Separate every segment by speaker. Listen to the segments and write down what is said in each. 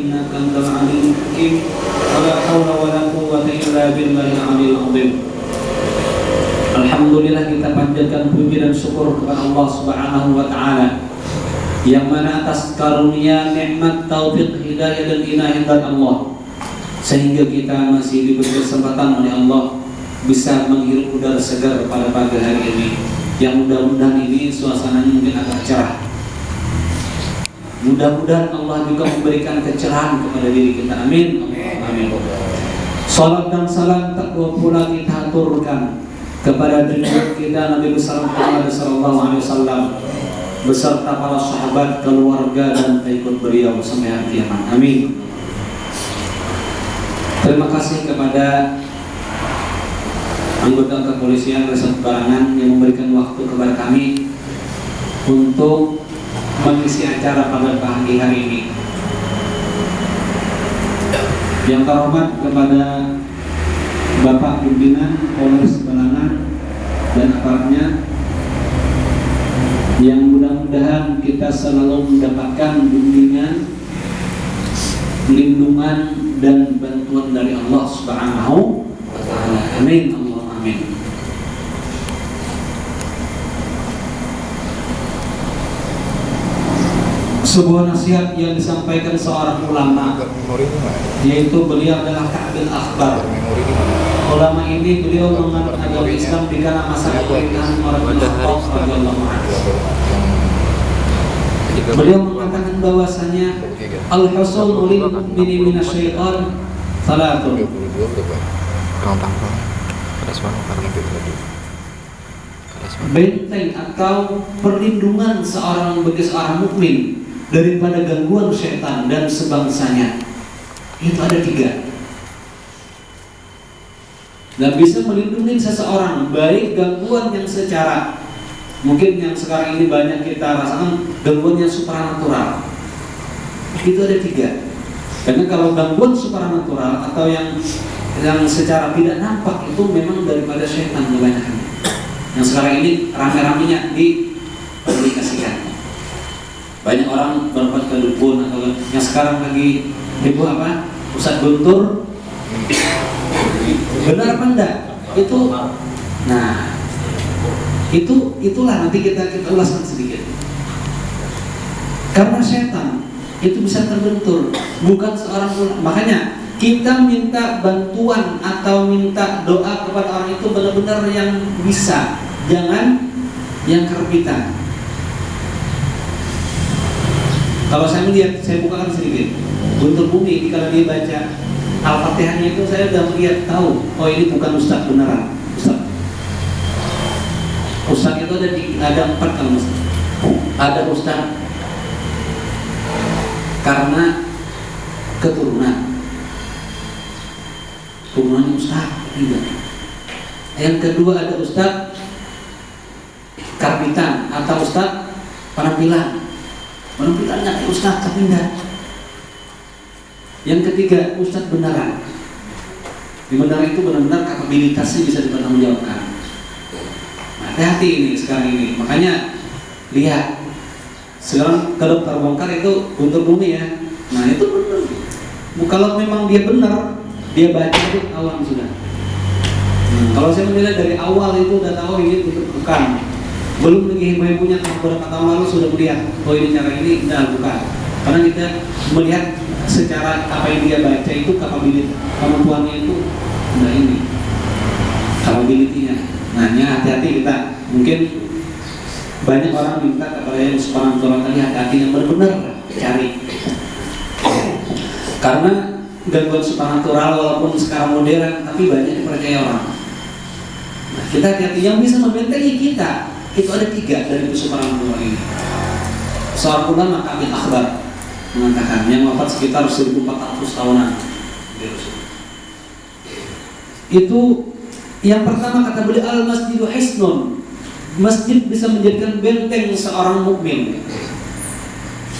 Speaker 1: innaka antal aliyyul hakim wa la haula wa la quwwata illa billahil aliyyil azim. Alhamdulillah, kita panjatkan puji dan syukur kepada Allah Subhanahu wa taala yang mana atas karunia nikmat taufik hidayah dan inayah dari Allah sehingga kita masih diberi kesempatan oleh Allah bisa menghirup udara segar pada pagi hari ini. Yang mudah-mudahan ini suasananya mungkin agak cerah. Mudah-mudahan Allah juga memberikan kecerahan kepada diri kita. Amin. Amin. Salat dan salam takwa pula kita aturkan kepada junjungan kita Nabi besar Muhammad sallallahu alaihi wasallam beserta para sahabat, keluarga dan pengikut beliau sampai hari kiamat. Amin. Terima kasih kepada anggota kepolisian Resort Barangan yang memberikan waktu kepada kami untuk mengisi acara pada pagi hari ini. Yang terhormat kepada Bapak Pimpinan Polres Barangan dan aparatnya, yang mudah-mudahan kita selalu mendapatkan bimbingan, lindungan dan bantuan dari Allah Subhanahu wa taala. Amin. Allahumma amin. Sebuah nasihat yang disampaikan seorang ulama, yaitu beliau adalah Ka'bil Akhbar. Ulama ini beliau menganut agama Islam di kala masa pemerintahan Umar bin Khattab radhiyallahu anhu. Beliau mengatakan bahwasanya al-husul lil mu'mini minasyaitan salatun. Benteng atau perlindungan seorang bagi seorang mukmin daripada gangguan syaitan dan sebangsanya itu ada 3. Dan bisa melindungi seseorang baik gangguan yang secara mungkin yang sekarang ini banyak kita rasakan gangguan yang supranatural. Itu ada 3. Karena kalau gangguan supranatural atau yang secara tidak nampak itu memang daripada syaitan kebanyakan. Yang sekarang ini rame-ramenya dipublikasikan. Banyak orang berbuat kedukun atau yang sekarang lagi heboh apa? Ustadz Guntur. Benar apa enggak? Itu nah itulah nanti kita ulaskan sedikit. Karena setan itu bisa terbentur, bukan seorang ulama. Makanya kita minta bantuan atau minta doa kepada orang itu benar-benar yang bisa, jangan yang kerbitan. Kalau saya melihat, saya bukakan sedikit. Guntur Bumi kalau dia baca Al-Fatihahnya itu saya sudah melihat tahu, oh ini bukan ustaz beneran. Ustaz itu ada 4 kalau mas. Ada ustaz karena keturunannya ustaz, tidak. Yang kedua ada ustaz karbitan atau ustaz penampilannya kayak ustaz tapi enggak. Yang ketiga ustaz beneran. Di beneran itu benar-benar kapabilitasnya bisa dipertanggungjawabkan. Nah, hati-hati ini sekarang ini. Makanya lihat sekarang kalau terbongkar itu Guntur Bumi ya. Nah itu benar. Kalau memang dia benar, dia baca itu awam sudah. Kalau saya menilai dari awal itu udah tahu ini bukan. Belum lagi ibu-ibunya beberapa tahun lalu sudah melihat, oh ini cara ini enggak, bukan. Karena kita melihat secara apa yang dia baca itu kemampuannya itu nah ini capability-nya. Nah, hati-hati kita. Mungkin banyak orang minta kepada yang subhanahu tadi hati-hati yang benar-benar cari. Karena gangguan supranatural walaupun sekarang modern tapi banyak dipercaya orang. Nah, kita hati-hati yang bisa membentengi kita. Itu ada 3 dari supranatural ini. Seorang ulama Ka'bil Akhbar mengatakan yang wafat sekitar 1400 tahunan. Itu yang pertama kata beliau al-masjidu hisnun. Masjid bisa menjadikan benteng seorang mukmin.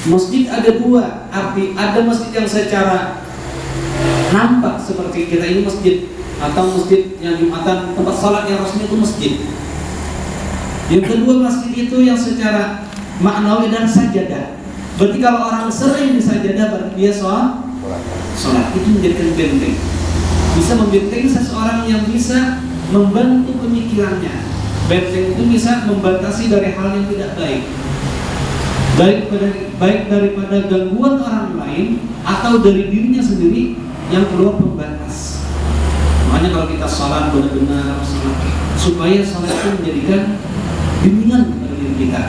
Speaker 1: Masjid ada 2 arti. Ada masjid yang secara nampak seperti kita ini masjid atau masjid yang Jumatan, tempat salat yang resmi itu masjid. Yang kedua masjid itu yang secara maknawi dan sajadah. Berarti kalau orang sering di sajadah berarti dia sholat itu menjadikan benteng, bisa membentengi seseorang yang bisa membantu pemikirannya. Benteng itu bisa membatasi dari hal yang tidak baik, baik daripada gangguan orang lain atau dari dirinya sendiri yang keluar pembatas. Makanya kalau kita sholat benar-benar sholat, supaya sholat itu menjadikan bimbingan kepada diri kita.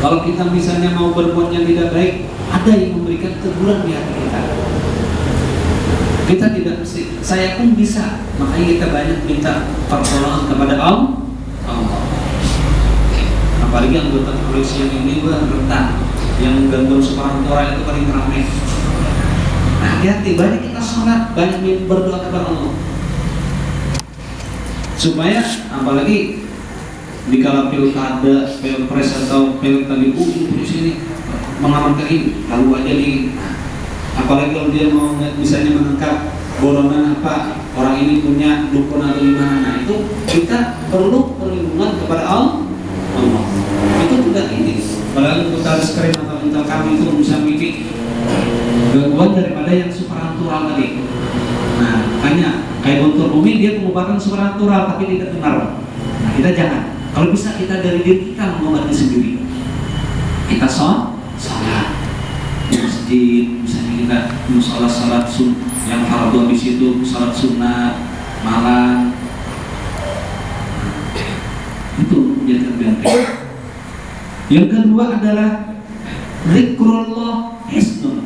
Speaker 1: Kalau kita misalnya mau berbuat yang tidak baik, ada yang memberikan teguran di hati kita. Kita tidak mesti, saya pun bisa. Makanya kita banyak minta pertolongan kepada Allah. Apalagi anggota kepolisian ini rentan, yang gangguan supranatural itu paling ramai. Nah, hati-hati, banyak kita sholat, banyak berdoa kepada Allah, supaya apalagi di kala pilkada, pilpres atau pilkada di sini mengamankan ini, lalu aja nih. Apalagi kalau dia mau misalnya menangkap golongan apa, orang ini punya dukun atau gimana, nah itu kita perlu perlindungan kepada Allah. Itu tidak ini. Padahal untuk screen atau intel kami itu bisa memiliki gangguan daripada yang supranatural tadi. Nah, makanya kayak Guntur Bumi dia mengubahkan supranatural tapi tidak benar. Nah, kita jangan. Kalau bisa kita dari diri kita mengobati sendiri. Kita sholat di masjid, misalnya kita sholat yang fardu di situ, sholat sunat malam, itu menjadi benteng. Yang kedua adalah zikrullah hisnun,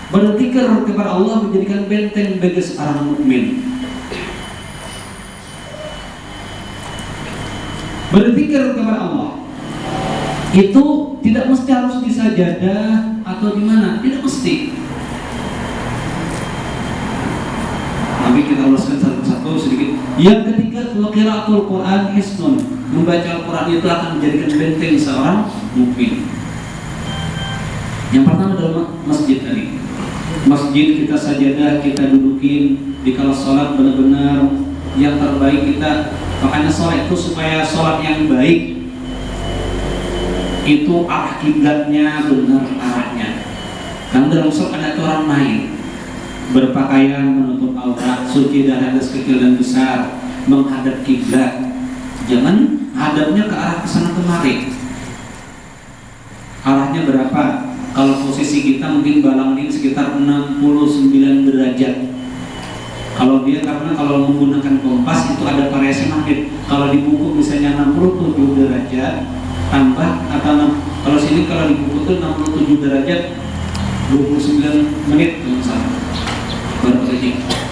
Speaker 1: berzikir kepada Allah menjadikan benteng bagi seorang mukmin. Berzikir kepada Allah itu tidak mesti harus di sajadah atau di mana, tidak mesti. Tapi kita uruskan satu-satu sedikit. Yang ketiga, qiraatul Quran hisnun, membaca Al-Quran itu akan menjadikan benteng seorang mukmin. Yang pertama adalah masjid tadi. Masjid kita sajadah, kita dudukin di kala sholat benar-benar yang terbaik kita. Makanya sholat itu supaya sholat yang baik itu arah kiblatnya benar arahnya. Karena dalam sholat ada aturan main, berpakaian menutup aurat, suci dari hadas kecil dan besar, menghadap kiblat. Jangan hadapnya ke arah kesana kemari. Arahnya berapa? Kalau posisi kita mungkin balangin sekitar 69 derajat. Kalau dia karena kalau menggunakan kompas itu ada variasi magnet. Kalau dibungkuk misalnya 67 derajat tambah atau kalau sini kalau dibungkuk itu 67 derajat 29 menit misalnya.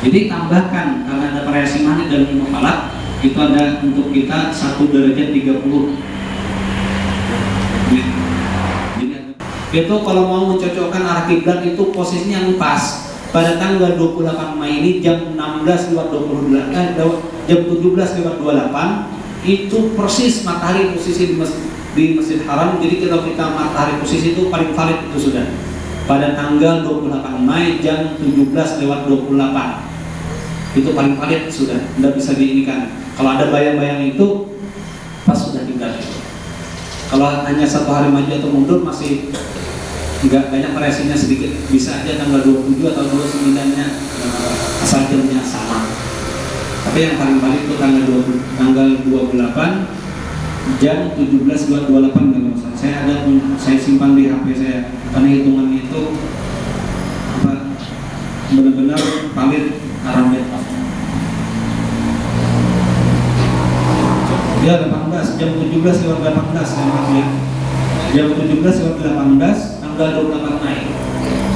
Speaker 1: Jadi tambahkan karena ada variasi magnet dalam ilmu falak itu ada untuk kita 1 derajat 30 menit. Jadi itu kalau mau mencocokkan arah kiblat itu posisinya yang pas. Pada tanggal 28 Mei ini jam 16.28 jam 17.28 itu persis matahari posisi di Masjid Haram. Jadi kalau kita matahari posisi itu paling valid itu sudah pada tanggal 28 Mei jam 17.28 itu paling valid sudah, tidak bisa diinikan. Kalau ada bayang-bayang itu pas sudah tinggal. Kalau hanya 1 hari maju atau mundur masih enggak banyak variasinya, sedikit bisa aja tanggal 27 atau 29-nya asal jamnya sama. Tapi yang paling valid itu tanggal 28 jam 17.28 kalau saya ada, saya simpan di HP saya karena hitungannya itu apa benar-benar valid arah benteng. Ya 18 jam 17.18 saya maksudnya jam 17.18 tanggal 28 Mei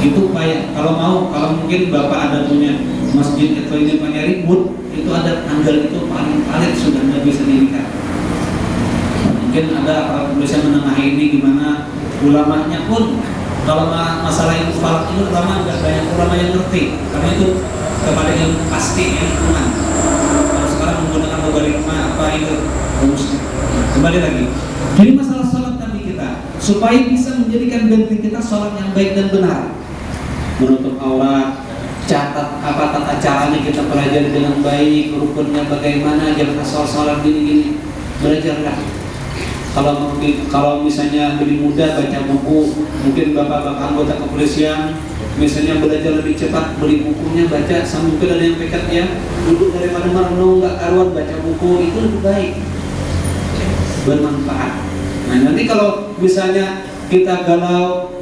Speaker 1: itu Pak, kalau mungkin Bapak ada punya masjid atau ini punya ribut itu ada tanggal itu paling valid sudah tidak bisa dilihat. Mungkin ada bisa menengahi ini gimana, ulamanya pun kalau masalah ilmu falak ini ulama nggak banyak ulama yang ngerti karena itu kepada yang pasti lingkungan. Kalau sekarang menggunakan logaritma apa itu kembali lagi. Jadi masalah sholat tadi kita supaya bisa menjadikan benteng kita sholat yang baik dan benar, menutup aurat, catat apa tata caranya kita pelajari dengan baik, rukunnya bagaimana, jangan asal sholat gini-gini, belajarlah. Kalau misalnya lebih mudah baca buku, mungkin bapak-bapak anggota kepolisian misalnya belajar lebih cepat, beli bukunya, baca sambil ada yang pekat ya, duduk daripada merenung nggak karuan baca buku, itu lebih baik, bermanfaat. Nah nanti kalau misalnya kita galau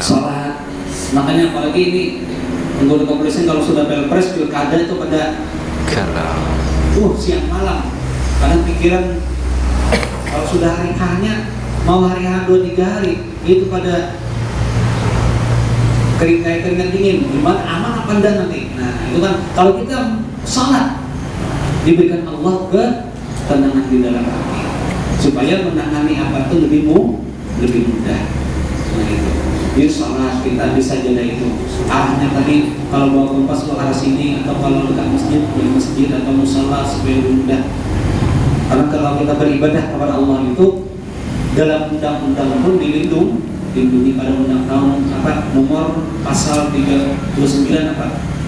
Speaker 1: sholat, makanya apalagi ini anggota kepolisian kalau sudah pilpres, pilkada itu pada siang malam, kadang pikiran kalau sudah hari H-nya mau hari H 2-3 hari itu pada keringat dingin, gimana aman apa enggak nanti. Nah itu kan kalau kita sholat diberikan Allah ketenangan di dalam hati supaya menangani apa itu lebih mudah. Nah itu jadi sholat kita bisa jaga itu arahnya tadi, kalau bawa kompas ke arah sini, atau kalau dekat masjid di masjid atau musala supaya lebih mudah. Karena kalau kita beribadah kepada Allah itu dalam undang-undang pun dilindungi pada undang-undang nomor pasal 39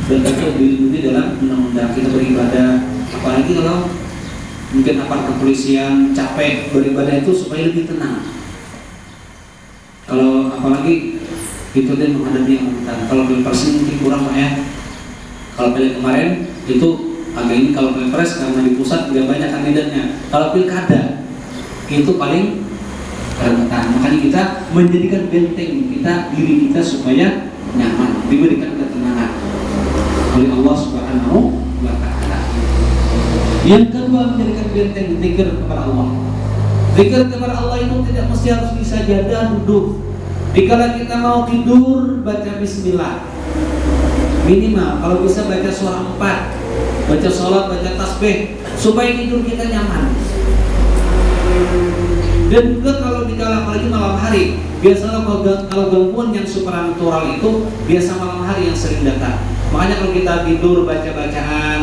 Speaker 1: dan itu dilindungi dalam undang-undang kita beribadah. Apalagi kalau mungkin aparat kepolisian capek beribadah itu supaya lebih tenang. Kalau apalagi itu dia menghadapi yang rentan. Kalau pilpres mungkin kurang Pak ya. Kalau pilih kemarin itu agak ini, kalau pilpres karena di pusat tidak banyak kandidatnya. Kalau pilkada itu paling rentan. Makanya kita menjadikan benteng kita, diri kita supaya nyaman, diberikan ketenangan oleh Allah Subhanahu wa Ta'ala. Yang kedua, menjadikan benteng zikir kepada Allah. Zikir kepada Allah itu tidak mesti harus disajadah duduk. Dikala kita mau tidur baca bismillah. Minimal kalau bisa baca surah 4, baca sholat, baca tasbih supaya tidur kita nyaman. Dan juga kalau dikala apalagi malam hari, biasalah kalau gangguan yang supranatural itu biasa malam hari yang sering datang. Makanya kalau kita tidur baca bacaan